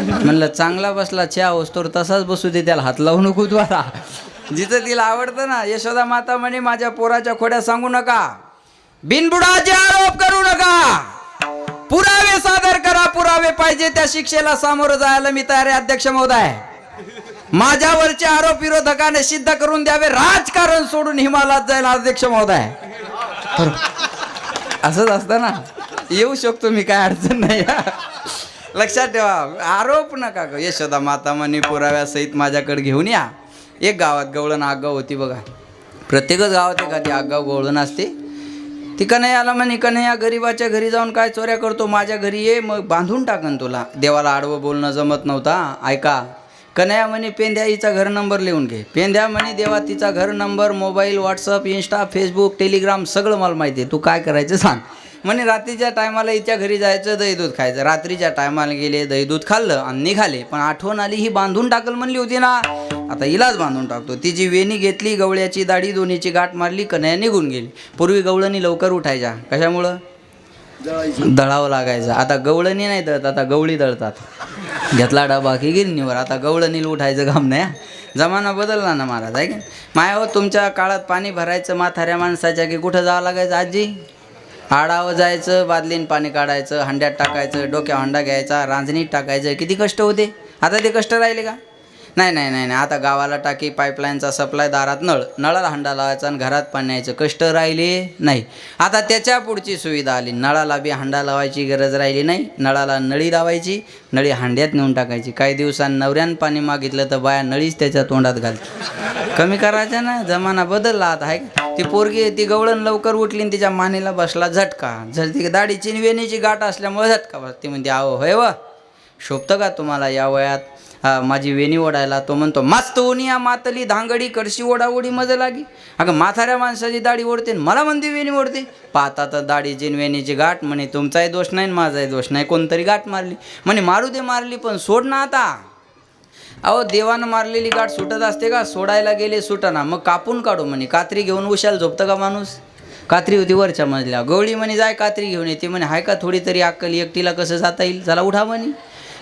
म्हणलं चांगला बसला चहा वस्तूवर तसाच बसू दे, त्याला हात लावू नको तू आता. जिथं तिला आवडतं ना. यशोदा माता म्हणे माझ्या पोराच्या खोड्या सांगू नका, बिनबुडाचे आरोप करू नका, पुरावे सादर करा, पुरावे पाहिजे त्या शिक्षेला सामोरं जायला मी तयार आहे अध्यक्ष महोदय. माझ्यावरचे आरोप विरोधकाने सिद्ध करून द्यावे, राजकारण सोडून हिमालयात जायला अध्यक्ष महोदय. असंच असतं ना, येऊ शकतो मी, काय अडचण नाही. लक्षात ठेवा, आरोप नका. यशोदा माता म्हणे पुराव्यासहित माझ्याकडे घेऊन या. एक गावात गवळण आगाव होती बघा. प्रत्येकच गावात एखादी आगाव गवळण असते. ती कन्हैयाला म्हणे कन्हैया गरीबाच्या घरी जाऊन काय चोऱ्या करतो, माझ्या घरी ये, मग बांधून टाकन तुला. देवाला आडवं बोलणं जमत नव्हता. ऐका, कन्हैया म्हणे पेंद्या हिचा घर नंबर लिहून घे. पेंद्या म्हणे देवा तिचा घर number, mobile, WhatsApp, Insta, Facebook, Telegram सगळं मला माहिती आहे, तू काय करायचं सांग. म्हणे रात्रीच्या टायमाला हिच्या घरी जायचं, दही दूध खायचं. रात्रीच्या टायमाला गेले, दही दूध खाल्लं आणि निघाले. पण आठवण आली ही बांधून टाकल म्हणली होती ना, आता हिलाच बांधून टाकतो. तिची वेणी घेतली, गवळ्याची दाढी, दोन्हीची गाठ मारली, कन्हैया निघून गेली. पूर्वी गवळणी लवकर उठायच्या, कशामुळं? दळावं लागायचं. आता गवळणी नाही दळत, आता गवळी दळतात. घेतला डबा की गिरणीवर. आता गवळणीला उठायचं काम नाही. जमाना बदलला ना महाराज, आहे की माया. तुमच्या काळात पाणी भरायचं म्हाताऱ्या माणसाच्या की कुठं जावं लागायचं आजी? आडावं जायचं, बादलीन पाणी काढायचं, हंड्यात टाकायचं, डोक्या हंडा घ्यायचा, रांजणीत टाकायचं. किती कष्ट होते. आता ते कष्ट राहिले का? नाही नाही नाही नाही. आता गावाला टाकी, पाईपलाईनचा सप्लाय, दारात नळ, नळाला हंडा लावायचा आणि घरात पाणी यायचं. कष्ट राहिले नाही. आता त्याच्या पुढची सुविधा आली. नळाला बी हंडा लावायची गरज राहिली नाही. नळाला नळी लावायची, नळी हांड्यात नेऊन टाकायची. काही दिवसांनी नवऱ्यानं पाणी मागितलं तर बाया नळीच त्याच्या तोंडात घालते. कमी करायचं ना, जमाना बदलला आता, आहे. ती पोरगी, ती गवळण लवकर उठली आणि तिच्या मानेला बसला झटका. ती दाढीची वेणीची गाठ असल्यामुळे झटका बस. ती म्हणते आहो होय व, शोभतं का तुम्हाला या वयात माझी वेणी ओढायला? तो म्हणतो मस्त उनिया मातली धांगडी करशी ओढाओढी मजा लागी. अगं म्हाताऱ्या माणसाची दाढी ओढते, मला म्हणते वेणी ओढते. पाहता तर दाढीची वेणीची गाठ. म्हणे तुमचाही दोष नाही माझाही दोष नाही, कोणतरी गाठ मारली. म्हणे मारू दे मारली, पण सोड ना आता. अहो देवानं मारलेली गाठ सुटत असते का? सोडायला गेले सुटना, मग कापून काढू म्हणे. कात्री घेऊन उशाल झोपतं का माणूस? कात्री होती वरच्या मजल्या. गवळी म्हणे जाय कात्री घेऊन येते. म्हणे हाय का थोडी तरी अक्कल, एकटीला कसं जाता येईल? चला उठा म्हणे.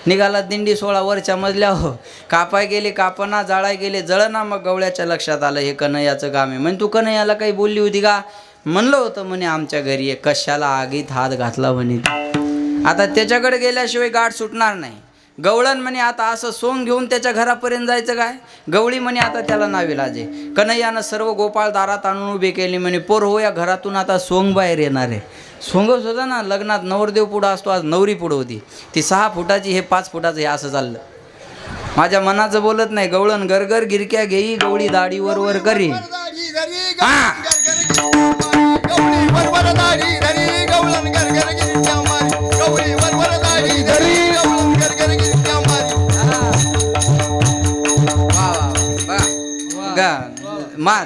निघाला दिंडी 16 वरच्या मजल्या. हो कापाय गेले कापना, जाळाय गेले जळना. मग गवळ्याच्या लक्षात आलं हे कन्हैयाचं काम आहे. म्हणे तू कन्हैयाला काही बोलली होती का? म्हणलं होतं म्हणे आमच्या घरी आहे. कशाला आगीत हात घातला म्हणे. आता त्याच्याकडे गेल्याशिवाय गाठ सुटणार नाही. गवळण म्हणे आता असं सोंग घेऊन त्याच्या घरापर्यंत जायचं काय? गवळी म्हणे आता त्याला नाविलाज आहे. कन्हैयानं सर्व गोपाळ दारात आणून उभे केले. म्हणे पोर हो, या घरातून आता सोंग बाहेर येणार आहे. सोंगच होता ना, लग्नात नवरदेव पुढं असतो, आज नवरी पुढं होती. ती 6 फुटाची, हे 5 फुटाचं, हे असं चाललं. माझ्या मनाचं बोलत नाही. गवळण गरगर गिरक्या घेई, गवळी दाढी वर वर करी.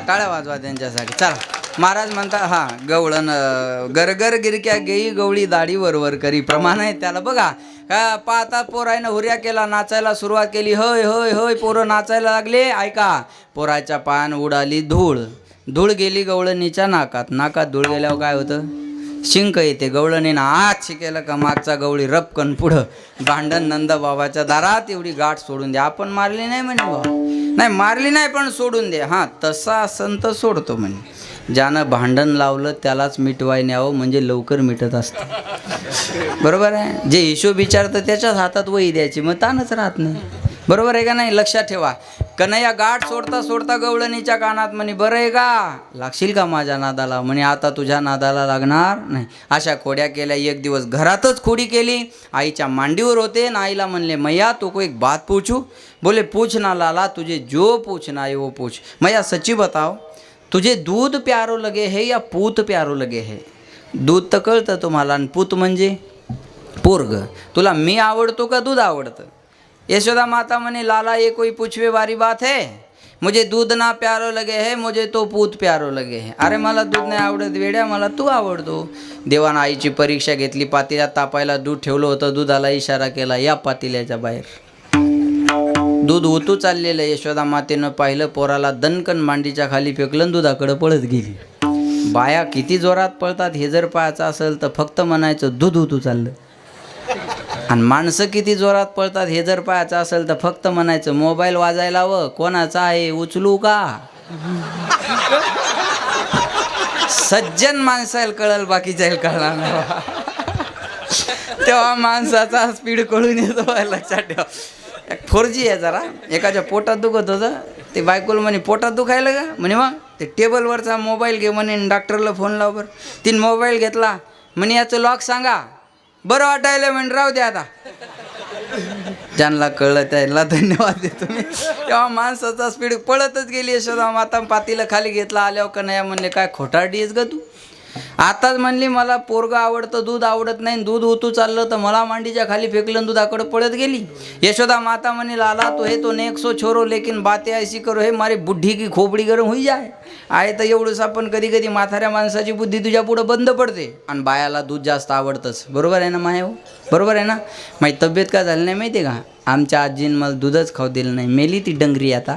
टाळ्या वाजवा त्यांच्यासाठी. चला महाराज म्हणता हा गवळण गरगर गिरक्या घेई, गवळी दाढी वरवर करी. प्रमाण आहे त्याला बघा. पाहता पोरायनं हुर्या केला, नाचायला सुरुवात केली. होय होय होय पोरं नाचायला लागले. ऐका, पोराच्या पायान उडाली धूळ. धूळ गेली गवळणीच्या नाकात. नाकात धूळ गेल्यावर काय होतं? शिंक येते. गवळणीनं आत शिकेलं का मागचा गवळी रपकन पुढं. भांडण नंदबाबाच्या दारात. एवढी गाठ सोडून द्या. आपण मारली नाही म्हणे बाबा. नाही मारली नाही पण सोडून दे. हां तसा असन तर सोडतो म्हणे. ज्यानं भांडण लावलं त्यालाच मिटवाय न्यावं, म्हणजे लवकर मिटत असतं. बरोबर आहे. जे हिशोब विचारतं त्याच्याच हातात वही द्यायची, मग ताणच राहत नाही. बरोबर आहे का नाही? लक्षात ठेवा. कन्हैया गाठ सोडता सोडता गवळणीच्या कानात म्हणे बरं आहे का? लागशील का माझ्या नादाला? म्हणे आता तुझ्या नादाला लागणार नाही. अशा खोड्या केल्या. एक दिवस घरातच खोडी केली. आईच्या मांडीवर होते ना, आईला म्हणले मैया तो को एक बात पूछू? बोले पूछ ना लाला, तुझे जो पूछना है वो पूछ. मैया सच्ची बताओ, तुझे दूध प्यारो लगे है या पूत प्यारो लगे है? दूध तर कळतं तुम्हाला, आणि पूत म्हणजे पोरग. तुला मी आवडतो का दूध आवडतं? यशोदा माता म्हणे लाला ये कोई पूछवे वाली बात है? मुझे दूध ना प्यारो लगे है, मुझे तो पूत प्यारो लगे है. अरे मला दूध नाही आवडत वेड्या, मला तू आवडतो. देवानं आईची परीक्षा घेतली. पातेल्यात तापायला दूध ठेवलं होतं. दुधाला इशारा केला या पातेल्याच्या बाहेर. दूध ओतू चाललेलं. यशोदा मातेनं पाहिलं, पोराला दणकन मांडीच्या खाली फेकलं, दुधाकडं पळत गेली. बाया किती जोरात पळतात हे जर पाहायचं असेल तर फक्त म्हणायचं दूध ओतू चाललं. आणि माणसं किती जोरात पळतात हे जर पाहायचं असेल तर फक्त म्हणायचं मोबाईल वाजायला व कोणाचा आहे उचलू का. सज्जन माणसाला कळल बाकीच्या कळणार नाही. तेव्हा माणसाचा स्पीड कळून येतो. लक्षात ठेवा. 4G आहे जरा. एकाच्या पोटात दुखत होतं ते बायकोला म्हणे पोटात दुखायला का म्हणे मग ते टेबलवरचा मोबाईल घे म्हणे डॉक्टरला फोन लाव बरं. तीन मोबाईल घेतला म्हणे याचं लॉक सांगा. बरं वाटायला म्हणे राहू द्या आता. ज्यांना कळलं त्याला धन्यवाद देतो मी. तेव्हा माणसाचा स्पीड पळतच गेली. यशोदा माता पातीला खाली घेतला. आल्यावर कन्हैया म्हणले काय खोटारडी आहेस ग तू. आताच म्हणली मला पोरगं आवडतं दूध आवडत नाही. दूध ओतू चाललं तर मला मांडीच्या खाली फेकलं दुधाकडे पळत गेली. यशोदा माता म्हणे लाला तो हे तो नेक्सो छोरो लेकिन बातें ऐसी करो हे मारी बुड्ढी की खोपडी गरम होई जाय. आहे तर एवढंच आपण कधी कधी म्हाताऱ्या माणसाची बुद्धी तुझ्या पुढं बंद पडते आणि बायाला दूध जास्त आवडतंच. बरोबर आहे ना माय हो. बरोबर आहे ना. माझी तब्येत का झाली नाही माहिती आहे का. आमच्या आजीनं मला दूधच खाऊ दिलं नाही. मेली ती डंगरी आता.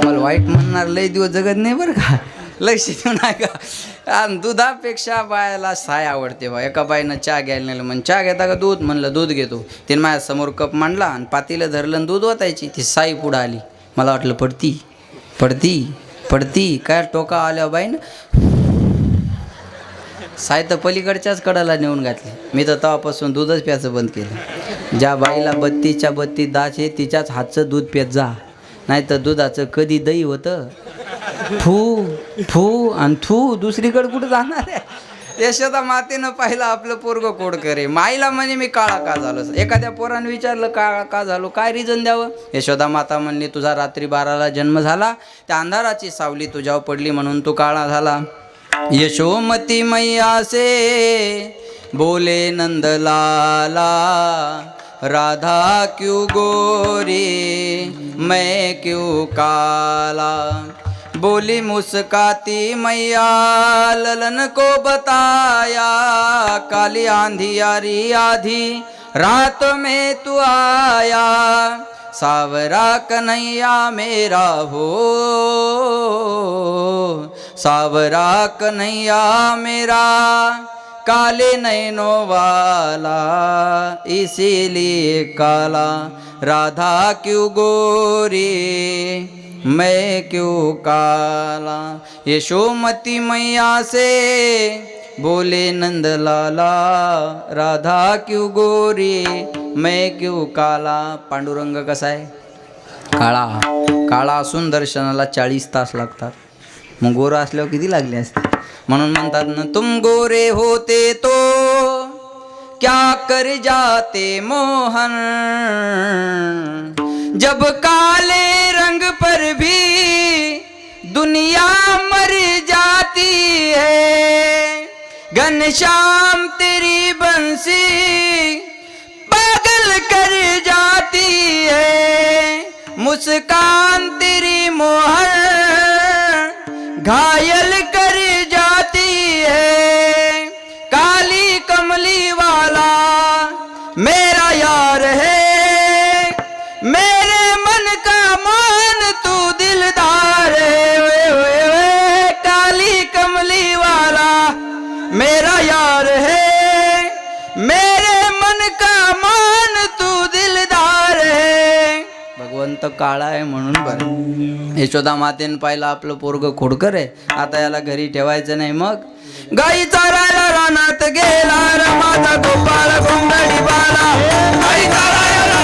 मला वाईट म्हणणार लय दिवस जगत नाही बरं का. लक्ष देऊ नाही का. आणि दुधापेक्षा बायाला साय आवडते बा. एका बाईनं चहा घ्यायला नेलं म्हण चहा घेता का दूध म्हणलं दूध घेतो. तिने माझ्यासमोर कप मांडला आणि पातीला धरलं आणि दूध ओतायची. ती साई पुढं आली. मला वाटलं पडती पडती पडती काय टोका आल्या बाईनं साय तर पलीकडच्याच कडाला नेऊन घातली. मी तर तेव्हापासून दूधच प्यायचं बंद केलं. ज्या बाईला 32च्या 32 दात आहे तिच्याच हातचं दूध प्यात जा. नाही तर दुधाचं कधी दही होतं थू थू आणि थू दुसरीकडे कुठं जाणार आहे. यशोदा मातेनं पाहिलं आपलं पोरगं कोड करे. माईला म्हणे मी काळा का झालो. एखाद्या पोरानं विचारलं काळा का झालो काय रिझन द्यावं. यशोदा माता म्हणली तुझा रात्री 12ला जन्म झाला त्या अंधाराची सावली तुझ्यावर पडली म्हणून तू काळा झाला. यशोमती मैया से बोले नंदलाला राधा क्यों गोरी मैं क्यों काला. बोली मुस्काती मैया ललन को बताया काली आंधी यारी आधी रात में तू आया. सावरा कन्हैया मेरा हो सावरा कन्हैया मेरा काले नैनों वाला इसीलिए काला. राधा क्यों गोरी मैं क्यों काला. यशोमती मैया से बोले नंदलाला राधा क्यों गोरी मैं क्यों काला. पांडुरंग कसा आहे काळा. काळा असून दर्शनाला 40 तास लागतात. मग गोरा असल्यावर किती लागले असते. म्हणून म्हणतात ना तुम गोरे होते तो क्या कर जाते मोहन. जब काले रंग पर भी दुनिया मर जाती है. घनश्याम तेरी बंसी पागल कर जाती है. मुस्कान तेरी मोहर घायल कर जाती है. काली कमली वाला मेरा यार है मेरे मन का मान तू दिलदार है. काली कमली वाला मेरा यार है मेरे मन का मान तू दिलदार है. भगवंत काळा आहे म्हणून बरं. यशोदा मातेनं पाहिलं आपलं पोरगं खोडकर आहे. आता याला घरी ठेवायचं नाही. मग गाई चारायला रानात गेला रे माझा गोपाळ गोंधळी बाला. गाई चारायला